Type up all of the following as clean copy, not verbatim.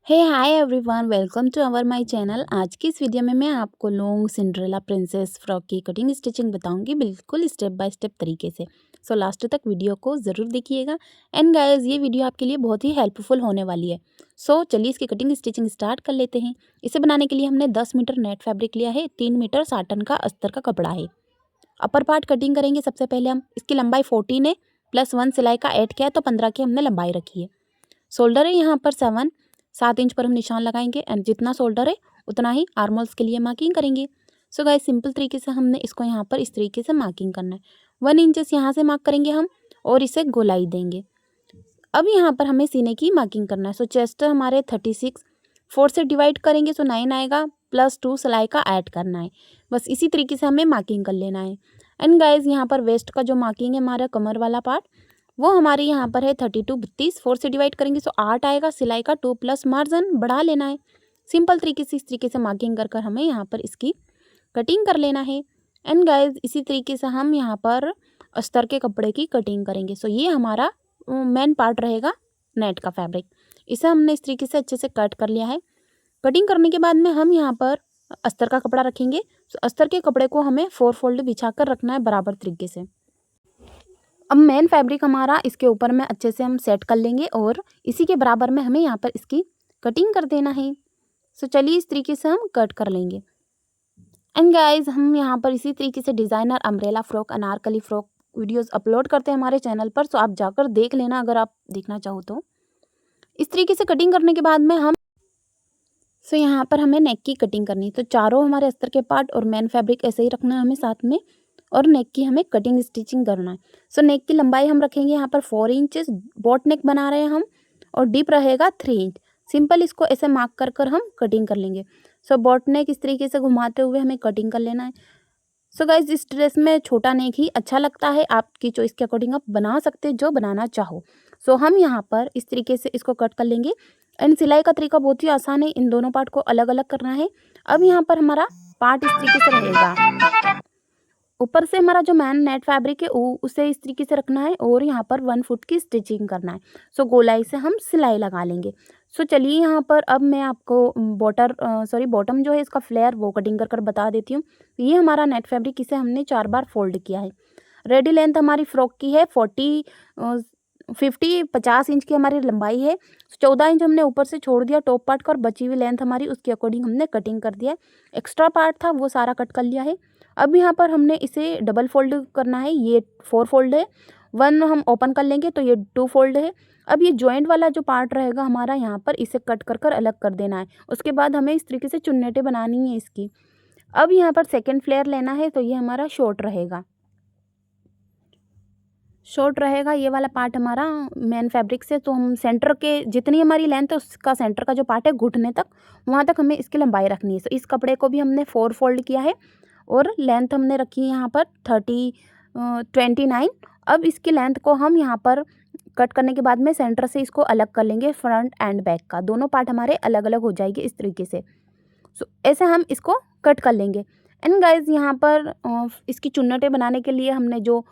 Hey hi everyone, welcome to our my channel. आज की इस वीडियो में मैं आपको लॉन्ग सिंड्रेला प्रिंसेस फ्रॉक की कटिंग स्टिचिंग बताऊंगी, बिल्कुल स्टेप बाय स्टेप तरीके से। सो लास्ट तक वीडियो को ज़रूर देखिएगा। एंड गाइस, ये वीडियो आपके लिए बहुत ही हेल्पफुल होने वाली है। सो चलिए इसकी कटिंग स्टिचिंग स्टार्ट कर लेते हैं। इसे बनाने के लिए हमने 10 मीटर नेट फैब्रिक लिया है, 3 मीटर साटन का अस्तर का कपड़ा है। अपर पार्ट कटिंग करेंगे। सबसे पहले हम इसकी लंबाई 14 है, +1 सिलाई का ऐड किया है, तो 15 की हमने लंबाई रखी है। शोल्डर है यहाँ पर 7 इंच पर हम निशान लगाएंगे एंड जितना शोल्डर है उतना ही आर्मोल्स के लिए मार्किंग करेंगे। सो गाइस, सिंपल तरीके से हमने इसको यहाँ पर इस तरीके से मार्किंग करना है। 1 इंचेस यहाँ से मार्क करेंगे हम और इसे गोलाई देंगे। अब यहाँ पर हमें सीने की मार्किंग करना है। सो चेस्ट हमारे 36, 4 से डिवाइड करेंगे सो 9 आएगा, +2 सिलाई का ऐड करना है। बस इसी तरीके से हमें मार्किंग कर लेना है। एंड गाइज, यहाँ पर वेस्ट का जो मार्किंग है हमारा कमर वाला पार्ट, वो हमारे यहाँ पर है 32, 32, 4 से डिवाइड करेंगे सो 8 आएगा। सिलाई का 2 प्लस मार्जिन बढ़ा लेना है। सिंपल तरीके से इस तरीके से मार्किंग कर हमें यहाँ पर इसकी कटिंग कर लेना है। एंड गाइज, इसी तरीके से हम यहाँ पर अस्तर के कपड़े की कटिंग करेंगे। सो ये हमारा मेन पार्ट रहेगा नेट का फैब्रिक। इसे हमने इस तरीके से अच्छे से कट कर लिया है। कटिंग करने के बाद में हम यहाँ पर अस्तर का कपड़ा रखेंगे। सो अस्तर के कपड़े को हमें 4 फोल्ड बिछाकर रखना है बराबर तरीके से। अब मेन फैब्रिक हमारा इसके ऊपर में अच्छे से हम सेट कर लेंगे और इसी के बराबर में हमें यहाँ पर इसकी कटिंग कर देना है। सो चलिए इस तरीके से हम कट कर लेंगे। एंड गाइज, हम यहाँ पर इसी तरीके से designer umbrella frock, Anarkali frock videos upload करते हैं हमारे चैनल पर। सो आप जाकर देख लेना अगर आप देखना चाहो तो। इस तरीके से कटिंग करने के बाद में हम यहाँ पर हमें नेक की कटिंग करनी है। तो चारों हमारे अस्तर के पार्ट और मेन फैब्रिक ऐसे ही रखना है हमें साथ में, और नेक की हमें कटिंग स्टिचिंग करना है। सो नेक की लंबाई हम रखेंगे यहाँ पर 4 इंचेस, बोट नेक बना रहे हैं हम, और डीप रहेगा 3 इंच। सिंपल इसको ऐसे मार्क कर हम कटिंग कर लेंगे। सो बोट नेक इस तरीके से घुमाते हुए हमें कटिंग कर लेना है। सो गाइज, इस ड्रेस में छोटा नेक ही अच्छा लगता है, आपकी चॉइस के अकॉर्डिंग आप बना सकते हैं जो बनाना चाहो। सो हम यहाँ पर इस तरीके से इसको कट कर लेंगे। एंड सिलाई का तरीका बहुत ही आसान है, इन दोनों पार्ट को अलग अलग करना है। अब यहाँ पर हमारा पार्ट इस तरीके से रहेगा। ऊपर से हमारा जो मैन नेट फैब्रिक है उसे इस तरीके से रखना है और यहाँ पर 1 फुट की स्टिचिंग करना है। सो गोलाई से हम सिलाई लगा लेंगे। सो चलिए यहाँ पर अब मैं आपको बॉटम जो है इसका फ्लेयर वो कटिंग कर बता देती हूँ। ये हमारा नेट फैब्रिक, इसे हमने 4 बार फोल्ड किया है। रेडी लेंथ हमारी फ्रॉक की है 50 इंच की हमारी लंबाई है। 14 इंच हमने ऊपर से छोड़ दिया टॉप पार्ट का, और बची हुई लेंथ हमारी उसके अकॉर्डिंग हमने कटिंग कर दिया। एक्स्ट्रा पार्ट था वो सारा कट कर लिया है। अब यहाँ पर हमने इसे डबल फोल्ड करना है। ये 4 फोल्ड है, 1 हम ओपन कर लेंगे तो ये 2 फोल्ड है। अब ये जॉइंट वाला जो पार्ट रहेगा हमारा, यहाँ पर इसे कट कर अलग कर देना है। उसके बाद हमें इस तरीके से चुन्नेटें बनानी है इसकी। अब यहाँ पर सेकेंड फ्लेयर लेना है, तो ये हमारा शॉर्ट रहेगा। ये वाला पार्ट हमारा मेन फैब्रिक से। तो हम सेंटर के जितनी हमारी लेंथ है उसका सेंटर का जो पार्ट है घुटने तक, वहाँ तक हमें इसकी लंबाई रखनी है। सो इस कपड़े को भी हमने 4 फोल्ड किया है और लेंथ हमने रखी है यहाँ पर 29। अब इसकी लेंथ को हम यहाँ पर कट करने के बाद में सेंटर से इसको अलग कर लेंगे। फ्रंट एंड बैक का दोनों पार्ट हमारे अलग अलग हो जाएंगे इस तरीके से। सो ऐसे हम इसको कट कर लेंगे। एंड गाइज, यहाँ पर इसकी चुन्नटें बनाने के लिए हमने जो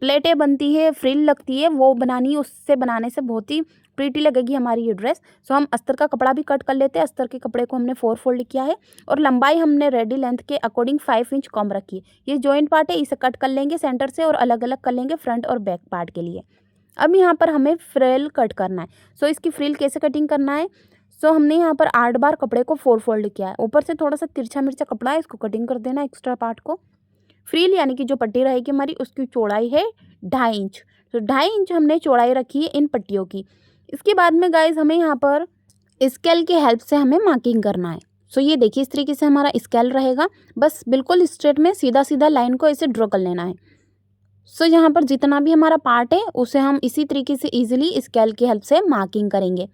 प्लेटें बनती है, फ्रिल लगती है, वो बनानी है। उससे बनाने से बहुत ही प्रीटी लगेगी हमारी ये ड्रेस। सो हम अस्तर का कपड़ा भी कट कर लेते हैं। अस्तर के कपड़े को हमने 4 फोल्ड किया है और लंबाई हमने रेडी लेंथ के अकॉर्डिंग 5 इंच कम रखी है। ये जॉइंट पार्ट है, इसे कट कर लेंगे सेंटर से और अलग अलग कर लेंगे फ्रंट और बैक पार्ट के लिए। अब यहाँ पर हमें फ्रिल कट करना है। सो इसकी फ्रिल कैसे कटिंग करना है? सो हमने यहाँ पर 8 बार कपड़े को 4 फोल्ड किया है। ऊपर से थोड़ा सा तिरछा मिर्चा कपड़ा है, इसको कटिंग कर देना एक्स्ट्रा पार्ट को। फ्रिल यानी कि जो पट्टी रहेगी हमारी, उसकी चौड़ाई है 2.5 इंच। तो 2.5 इंच हमने चौड़ाई रखी है इन पट्टियों की। इसके बाद में गाइज, हमें यहाँ पर स्केल की हेल्प से हमें मार्किंग करना है। सो ये देखिए, इस तरीके से हमारा स्केल रहेगा। बस बिल्कुल स्ट्रेट में सीधा सीधा लाइन को ऐसे ड्रॉ कर लेना है। सो यहाँ पर जितना भी हमारा पार्ट है उसे हम इसी तरीके से ईजिली स्केल की हेल्प से मार्किंग करेंगे।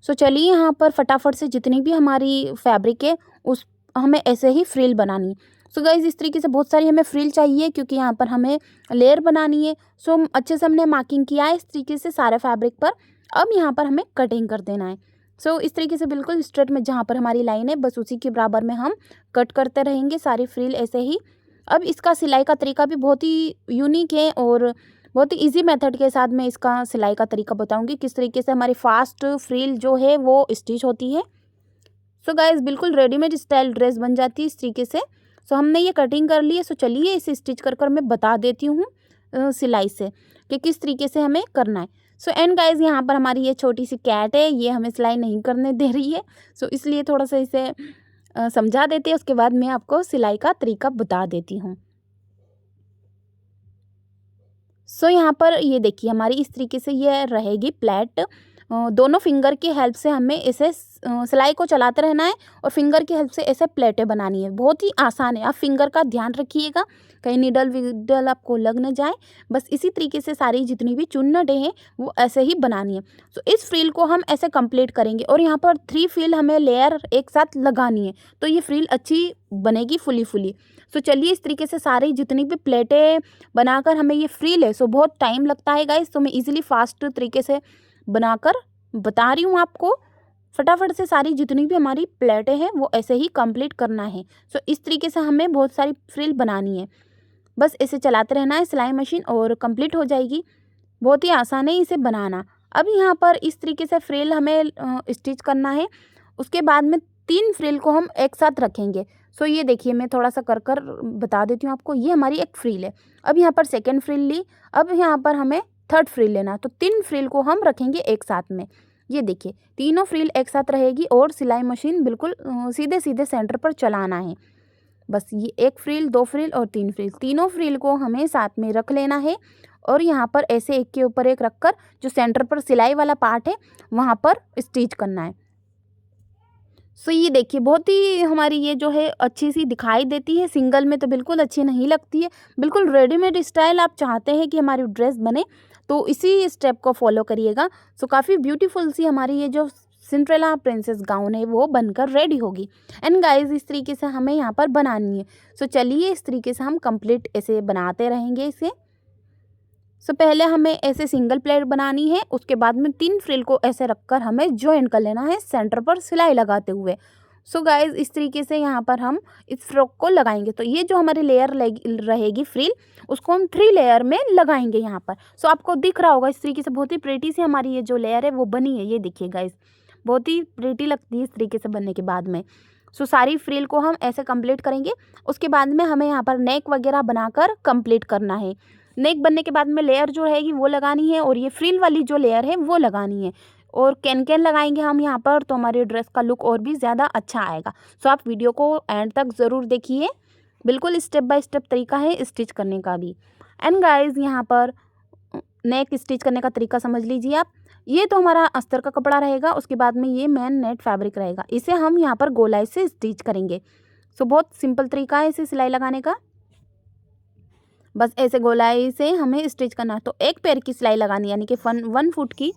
सो चलिए यहाँ पर फटाफट से जितनी भी हमारी फैब्रिक है उस हमें ऐसे ही फ्रिल बनानी है। सो गाइज, इस तरीके से बहुत सारी हमें फ्रिल चाहिए क्योंकि यहाँ पर हमें लेयर बनानी है। सो अच्छे से हमने मार्किंग किया है इस तरीके से सारे फैब्रिक पर। अब यहाँ पर हमें कटिंग कर देना है। सो इस तरीके से बिल्कुल स्ट्रेट में जहाँ पर हमारी लाइन है बस उसी के बराबर में हम कट करते रहेंगे सारी फ्रिल ऐसे ही। अब इसका सिलाई का तरीका भी बहुत ही यूनिक है और बहुत ही ईजी मेथड के साथ मैं इसका सिलाई का तरीका बताऊंगी, किस तरीके से हमारी फास्ट फ्रिल जो है वो स्टिच होती है। सो गाइस बिल्कुल रेडीमेड स्टाइल ड्रेस बन जाती है इस तरीके से। सो हमने ये कटिंग कर ली है। सो चलिए इसे स्टिच कर मैं बता देती हूँ सिलाई से कि किस तरीके से हमें करना है। सो एंड गाइस यहाँ पर हमारी ये छोटी सी कैट है, ये हमें सिलाई नहीं करने दे रही है। सो इसलिए थोड़ा सा इसे समझा देते हैं, उसके बाद मैं आपको सिलाई का तरीका बता देती हूँ। सो यहाँ पर ये देखिए हमारी इस तरीके से ये रहेगी प्लेट। दोनों फिंगर की हेल्प से हमें इसे सिलाई को चलाते रहना है और फिंगर की हेल्प से ऐसे प्लेटें बनानी है। बहुत ही आसान है, आप फिंगर का ध्यान रखिएगा कहीं निडल विडल आपको लग न जाए। बस इसी तरीके से सारी जितनी भी चुन्नटें हैं वो ऐसे ही बनानी है। सो इस फ्रिल को हम ऐसे कंप्लीट करेंगे और यहाँ पर 3 फ्रिल हमें लेयर एक साथ लगानी है, तो ये फ्रिल अच्छी बनेगी फुली फुली। सो चलिए इस तरीके से सारी जितनी भी प्लेटें बनाकर हमें ये फ्रिल है। सो बहुत टाइम लगता है गाइस, तो मैं इजीली फास्ट तरीके से बनाकर बता रही हूँ आपको। फटाफट से सारी जितनी भी हमारी प्लेटें हैं वो ऐसे ही कंप्लीट करना है। सो इस तरीके से हमें बहुत सारी फ्रिल बनानी है, बस इसे चलाते रहना है सिलाई मशीन और कंप्लीट हो जाएगी। बहुत ही आसान है इसे बनाना। अब यहाँ पर इस तरीके से फ्रिल हमें स्टिच करना है। उसके बाद में 3 फ्रिल को हम एक साथ रखेंगे। सो ये देखिए मैं थोड़ा सा कर बता देती हूँ आपको। ये हमारी एक फ्रिल है। अब यहाँ पर सेकेंड फ्रिल ली, अब यहाँ पर हमें थर्ड फ्रिल लेना, तो 3 फ्रिल को हम रखेंगे एक साथ में। ये देखिए तीनों फ्रिल एक साथ रहेगी और सिलाई मशीन बिल्कुल सीधे सीधे सेंटर पर चलाना है। बस ये 1 फ्रिल 2 फ्रिल और 3 फ्रिल, तीनों फ्रिल को हमें साथ में रख लेना है और यहाँ पर ऐसे एक के ऊपर एक रखकर जो सेंटर पर सिलाई वाला पार्ट है वहाँ पर स्टिच करना है। सो ये देखिए बहुत ही हमारी ये जो है अच्छी सी दिखाई देती है, सिंगल में तो बिल्कुल अच्छी नहीं लगती है। बिल्कुल रेडीमेड स्टाइल आप चाहते हैं कि हमारी ड्रेस बने तो इसी स्टेप को फॉलो करिएगा। सो काफ़ी ब्यूटीफुल सी हमारी ये जो सिंड्रेला प्रिंसेस गाउन है वो बनकर रेडी होगी। एंड गाइस इस तरीके से हमें यहाँ पर बनानी है। सो चलिए इस तरीके से हम कंप्लीट ऐसे बनाते रहेंगे इसे। सो पहले हमें ऐसे सिंगल प्लेट बनानी है, उसके बाद में 3 फ्रिल को ऐसे रखकर हमें जॉइन कर लेना है सेंटर पर सिलाई लगाते हुए। सो गाइज इस तरीके से यहाँ पर हम इस फ्रॉक को लगाएंगे। तो ये जो हमारी लेयर रहेगी फ्रिल, उसको हम 3 लेयर में लगाएंगे यहाँ पर। सो आपको दिख रहा होगा इस तरीके से बहुत ही प्रेटी से हमारी ये जो लेयर है वो बनी है। ये देखिए गाइज बहुत ही प्रेटी लगती है इस तरीके से बनने के बाद में। सो सारी फ्रिल को हम ऐसे कंप्लीट करेंगे। उसके बाद में हमें यहाँ पर नेक वगैरह बनाकर कंप्लीट करना है। नेक बनने के बाद में लेयर जो रहेगी वो लगानी है और ये फ्रिल वाली जो लेयर है वो लगानी है और कैन लगाएंगे हम यहाँ पर, तो हमारी ड्रेस का लुक और भी ज़्यादा अच्छा आएगा। सो आप वीडियो को एंड तक ज़रूर देखिए, बिल्कुल स्टेप बाय स्टेप तरीका है स्टिच करने का भी। एंड गाइज यहाँ पर नेक स्टिच करने का तरीका समझ लीजिए आप। ये तो हमारा अस्तर का कपड़ा रहेगा, उसके बाद में ये मेन नेट फैब्रिक रहेगा, इसे हम यहाँ पर गोलाई से स्टिच करेंगे। सो बहुत सिंपल तरीका है इसे सिलाई लगाने का, बस ऐसे गोलाई से हमें स्टिच करना है। तो एक पैर की सिलाई लगानी यानी कि 1 फुट की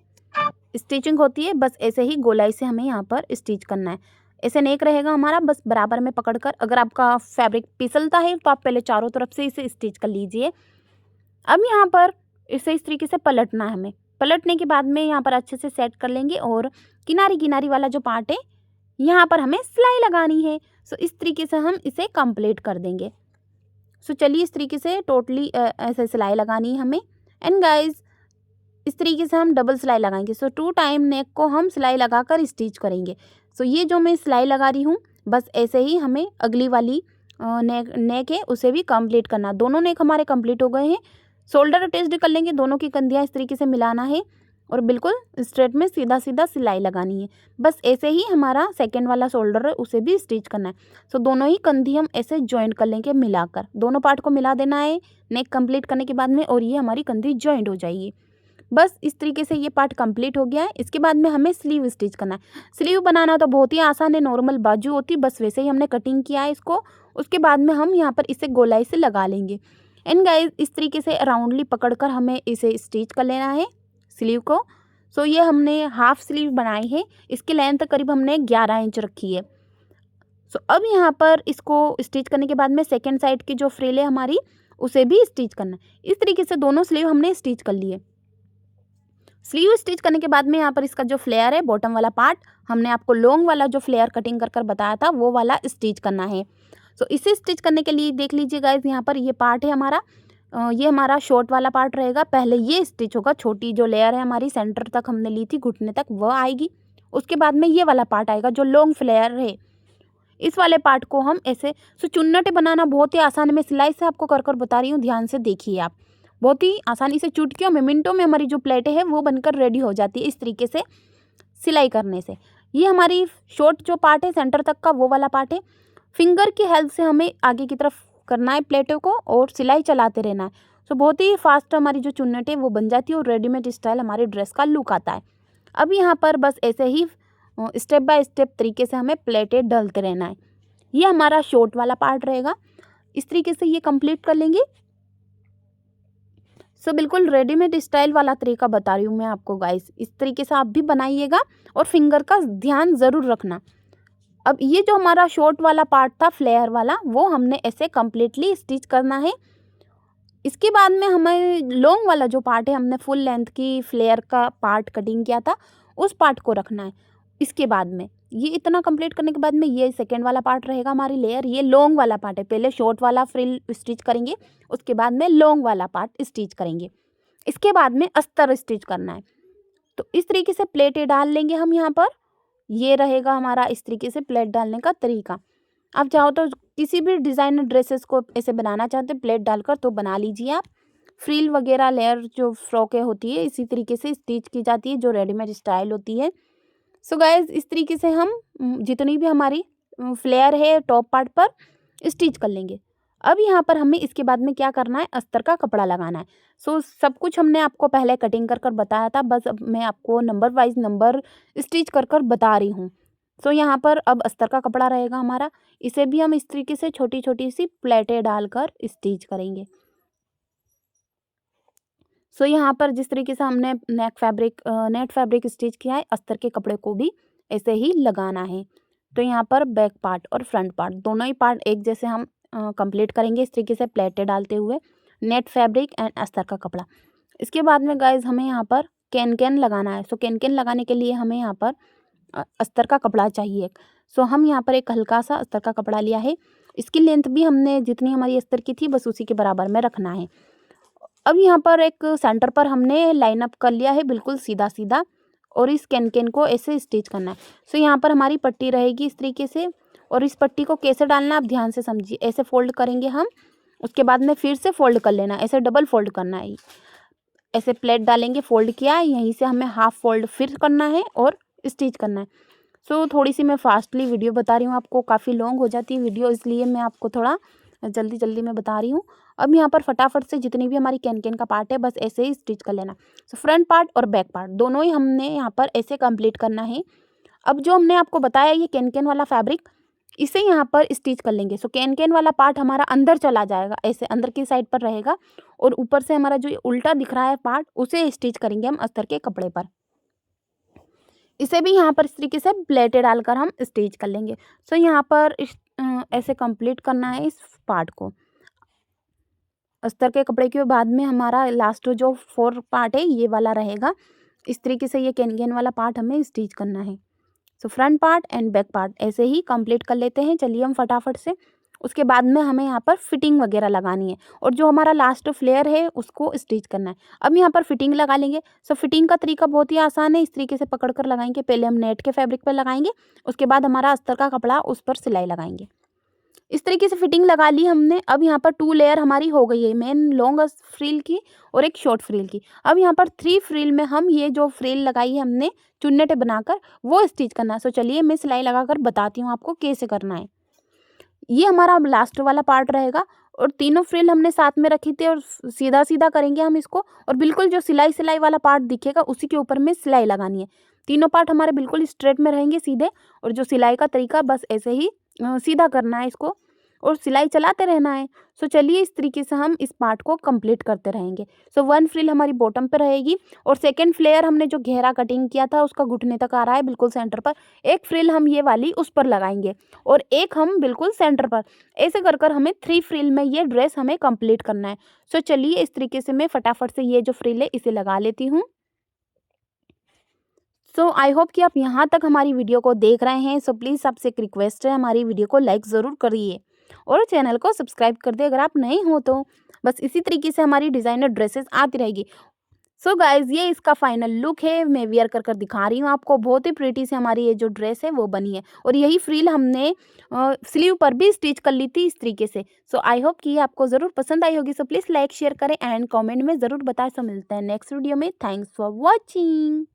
स्टिचिंग होती है, बस ऐसे ही गोलाई से हमें यहाँ पर स्टिच करना है। ऐसे नेक रहेगा हमारा, बस बराबर में पकड़कर। अगर आपका फैब्रिक फिसलता है तो आप पहले चारों तरफ से इसे स्टिच कर लीजिए। अब यहाँ पर इसे इस तरीके से पलटना है हमें। पलटने के बाद में यहाँ पर अच्छे से सेट कर लेंगे और किनारी किनारी वाला जो पार्ट है यहाँ पर हमें सिलाई लगानी है। सो इस तरीके से हम इसे कंप्लीट कर देंगे। सो चलिए इस तरीके से टोटली ऐसे सिलाई लगानी है हमें। एंड गाइज इस तरीके से हम डबल सिलाई लगाएंगे। सो 2 टाइम नेक को हम सिलाई लगाकर स्टिच करेंगे। सो ये जो मैं सिलाई लगा रही हूँ बस ऐसे ही हमें अगली वाली नेक है उसे भी कंप्लीट करना। दोनों नेक हमारे कंप्लीट हो गए हैं। शोल्डर अटैच्ड कर लेंगे, दोनों की कंधियाँ इस तरीके से मिलाना है और बिल्कुल स्ट्रेट में सीधा सीधा सिलाई लगानी है। बस ऐसे ही हमारा सेकंड वाला शोल्डर है उसे भी स्टिच करना है। सो दोनों ही कंधी हम ऐसे जॉइंट कर लेंगे, मिलाकर दोनों पार्ट को मिला देना है नेक कंप्लीट करने के बाद में और ये हमारी कंधी जॉइंट हो जाएगी। बस इस तरीके से ये पार्ट कंप्लीट हो गया है। इसके बाद में हमें स्लीव स्टिच करना है। स्लीव बनाना तो बहुत ही आसान है, नॉर्मल बाजू होती है, बस वैसे ही हमने कटिंग किया है इसको। उसके बाद में हम यहाँ पर इसे गोलाई से लगा लेंगे। एंड गाइज इस तरीके से राउंडली पकड़कर हमें इसे स्टिच कर लेना है स्लीव को। सो ये हमने हाफ स्लीव बनाई है, इसकी लेंथ करीब हमने 11 इंच रखी है। सो अब यहाँ पर इसको स्टिच करने के बाद में सेकेंड साइड की जो फ्रिल है हमारी उसे भी स्टिच करना है। इस तरीके से दोनों स्लीव हमने स्टिच कर लिए। स्लीव स्टिच करने के बाद में यहाँ पर इसका जो फ्लेयर है बॉटम वाला पार्ट, हमने आपको लॉन्ग वाला जो फ्लेयर कटिंग कर बताया था वो वाला स्टिच करना है। सो इसे स्टिच करने के लिए देख लीजिए गाइज यहाँ पर ये पार्ट है हमारा, ये हमारा शॉर्ट वाला पार्ट रहेगा। पहले ये स्टिच होगा, छोटी जो लेयर है हमारी सेंटर तक हमने ली थी घुटने तक वह आएगी। उसके बाद में ये वाला पार्ट आएगा जो लॉन्ग फ्लेयर है। इस वाले पार्ट को हम ऐसे चुन्नटे बनाना बहुत ही आसान है। मैं सिलाई से आपको कर कर बता रही हूँ, ध्यान से देखिए आप। बहुत ही आसानी से चुटकियों में, मिनटों में हमारी जो प्लेटें हैं वो बनकर रेडी हो जाती है इस तरीके से सिलाई करने से। ये हमारी शॉर्ट जो पार्ट है सेंटर तक का वो वाला पार्ट है। फिंगर की हेल्प से हमें आगे की तरफ करना है प्लेटों को और सिलाई चलाते रहना है। सो बहुत ही फास्ट हमारी जो चुन्नट है वो बन जाती है और रेडीमेड स्टाइल हमारी ड्रेस का लुक आता है। अब यहाँ पर बस ऐसे ही स्टेप बाय स्टेप तरीके से हमें प्लेटें डालते रहना है। ये हमारा शॉर्ट वाला पार्ट रहेगा। इस तरीके से ये कंप्लीट कर लेंगे। बिल्कुल रेडीमेड स्टाइल वाला तरीका बता रही हूँ मैं आपको गाइस। इस तरीके से आप भी बनाइएगा और फिंगर का ध्यान ज़रूर रखना। अब ये जो हमारा शॉर्ट वाला पार्ट था फ्लेयर वाला वो हमने ऐसे कम्प्लीटली स्टिच करना है। इसके बाद में हमें लॉन्ग वाला जो पार्ट है, हमने फुल लेंथ की फ्लेयर का पार्ट कटिंग किया था उस पार्ट को रखना है। इसके बाद में ये इतना कंप्लीट करने के बाद में ये सेकेंड वाला पार्ट रहेगा हमारी लेयर। ये लॉन्ग वाला पार्ट है। पहले शॉर्ट वाला फ्रिल स्टिच करेंगे, उसके बाद में लॉन्ग वाला पार्ट स्टिच करेंगे। इसके बाद में अस्तर स्टिच करना है। तो इस तरीके से प्लेटें डाल लेंगे हम यहाँ पर। ये रहेगा हमारा इस तरीके से प्लेट डालने का तरीका। आप चाहो तो किसी भी डिज़ाइनर ड्रेसेस को ऐसे बनाना चाहते प्लेट डालकर तो बना लीजिए आप। फ्रिल वगैरह लेयर जो फ्रॉकें होती है इसी तरीके से स्टिच की जाती है जो रेडीमेड स्टाइल होती है। गाइस इस तरीके से हम जितनी भी हमारी फ्लेयर है टॉप पार्ट पर स्टिच कर लेंगे। अब यहाँ पर हमें इसके बाद में क्या करना है, अस्तर का कपड़ा लगाना है। सब कुछ हमने आपको पहले कटिंग कर कर बताया था, बस अब मैं आपको नंबर वाइज नंबर स्टिच कर कर बता रही हूँ। यहाँ पर अब अस्तर का कपड़ा रहेगा हमारा। इसे भी हम इस तरीके से छोटी छोटी सी प्लेटें डालकर स्टिच करेंगे। यहाँ पर जिस तरीके से हमने नेट फैब्रिक स्टिच किया है, अस्तर के कपड़े को भी ऐसे ही लगाना है। यहाँ पर बैक पार्ट और फ्रंट पार्ट दोनों ही पार्ट एक जैसे हम कंप्लीट करेंगे इस तरीके से प्लेटें डालते हुए। नेट फैब्रिक एंड अस्तर का कपड़ा। इसके बाद में गाइज हमें यहाँ पर कैन लगाना है। कैन लगाने के लिए हमें यहाँ पर अस्तर का कपड़ा चाहिए। हम यहाँ पर एक हल्का सा अस्तर का कपड़ा लिया है। इसकी लेंथ भी हमने जितनी हमारी अस्तर की थी बस उसी के बराबर में रखना है। अब यहाँ पर एक सेंटर पर हमने लाइन अप कर लिया है बिल्कुल सीधा सीधा और इस कैन को ऐसे स्टिच करना है। यहाँ पर हमारी पट्टी रहेगी इस तरीके से और इस पट्टी को कैसे डालना आप ध्यान से समझिए। ऐसे फोल्ड करेंगे हम, उसके बाद में फिर से फोल्ड कर लेना, ऐसे डबल फोल्ड करना है। ऐसे प्लेट डालेंगे, फोल्ड किया, यहीं से हमें हाफ फोल्ड फिर करना है और स्टिच करना है। थोड़ी सी मैं फास्टली वीडियो बता रही हूँ आपको, काफ़ी लॉन्ग हो जाती है वीडियो इसलिए मैं आपको थोड़ा जल्दी में बता रही हूँ। अब यहाँ पर फटाफट से जितनी भी हमारी कैन का पार्ट है बस ऐसे ही स्टिच कर लेना। फ्रंट पार्ट और बैक पार्ट दोनों ही हमने यहाँ पर ऐसे कंप्लीट करना है। अब जो हमने आपको बताया ये कैन वाला फैब्रिक, इसे यहाँ पर स्टिच कर लेंगे। कैन वाला पार्ट हमारा अंदर चला जाएगा, ऐसे अंदर की साइड पर रहेगा और ऊपर से हमारा जो उल्टा दिख रहा है पार्ट उसे स्टिच करेंगे हम अस्तर के कपड़े पर। इसे भी यहाँ पर इस तरीके से प्लेटें डालकर हम स्टिच कर लेंगे। यहाँ पर ऐसे कंप्लीट करना है इस पार्ट को। अस्तर के कपड़े के बाद में हमारा लास्ट जो 4 पार्ट है ये वाला रहेगा। इस तरीके से ये कैन वाला पार्ट हमें स्टिच करना है। Front part and back part ऐसे ही कंप्लीट कर लेते हैं। चलिए हम फटाफट से। उसके बाद में हमें यहाँ पर फिटिंग वगैरह लगानी है और जो हमारा लास्ट फ्लेयर है उसको स्टिच करना है। अब यहाँ पर फिटिंग लगा लेंगे। फिटिंग का तरीका बहुत ही आसान है, इस तरीके से पकड़ कर लगाएंगे। पहले हम नेट के फैब्रिक पर लगाएंगे, उसके बाद हमारा अस्तर का कपड़ा उस पर सिलाई लगाएंगे। इस तरीके से फिटिंग लगा ली हमने। अब यहाँ पर 2 लेयर हमारी हो गई है, मेन लॉन्ग फ्रिल की और एक शॉर्ट फ्रिल की। अब यहाँ पर 3 फ्रिल में हम ये जो फ्रिल लगाई है हमने चुन्नटे बनाकर वो स्टिच करना है। चलिए मैं सिलाई लगाकर बताती हूँ आपको कैसे करना है। ये हमारा लास्ट वाला पार्ट रहेगा और तीनों फ्रिल हमने साथ में रखी थी और सीधा सीधा करेंगे हम इसको और बिल्कुल जो सिलाई वाला पार्ट दिखेगा उसी के ऊपर में सिलाई लगानी है। तीनों पार्ट हमारे बिल्कुल स्ट्रेट में रहेंगे सीधे और जो सिलाई का तरीका बस ऐसे ही सीधा करना है इसको और सिलाई चलाते रहना है। चलिए इस तरीके से हम इस पार्ट को कंप्लीट करते रहेंगे। 1 फ्रिल हमारी बॉटम पे रहेगी और सेकंड फ्लेयर हमने जो घेरा कटिंग किया था उसका घुटने तक आ रहा है बिल्कुल सेंटर पर। एक फ्रिल हम ये वाली उस पर लगाएंगे और एक हम बिल्कुल सेंटर पर। ऐसे कर कर हमें 3 फ्रिल में ये ड्रेस हमें कंप्लीट करना है। चलिए इस तरीके से मैं फटाफट से ये जो फ्रिल है इसे लगा लेती हूँ। आई होप कि आप यहाँ तक हमारी वीडियो को देख रहे हैं। प्लीज़ आपसे एक रिक्वेस्ट है, हमारी वीडियो को लाइक ज़रूर करिए और चैनल को सब्सक्राइब कर दें अगर आप नए हो तो। बस इसी तरीके से हमारी डिज़ाइनर ड्रेसेस आती रहेगी। सो गाइज़ ये इसका फाइनल लुक है, मैं वियर कर कर दिखा रही हूँ आपको। बहुत ही प्रीटी से हमारी ये जो ड्रेस है वो बनी है और यही फ्रिल हमने स्लीव पर भी स्टिच कर ली थी इस तरीके से। सो आई होप कि ये आपको ज़रूर पसंद आई होगी। सो प्लीज़ लाइक शेयर करें एंड कमेंट में ज़रूर बताएं। सो मिलते हैं नेक्स्ट वीडियो में। Thanks for watching.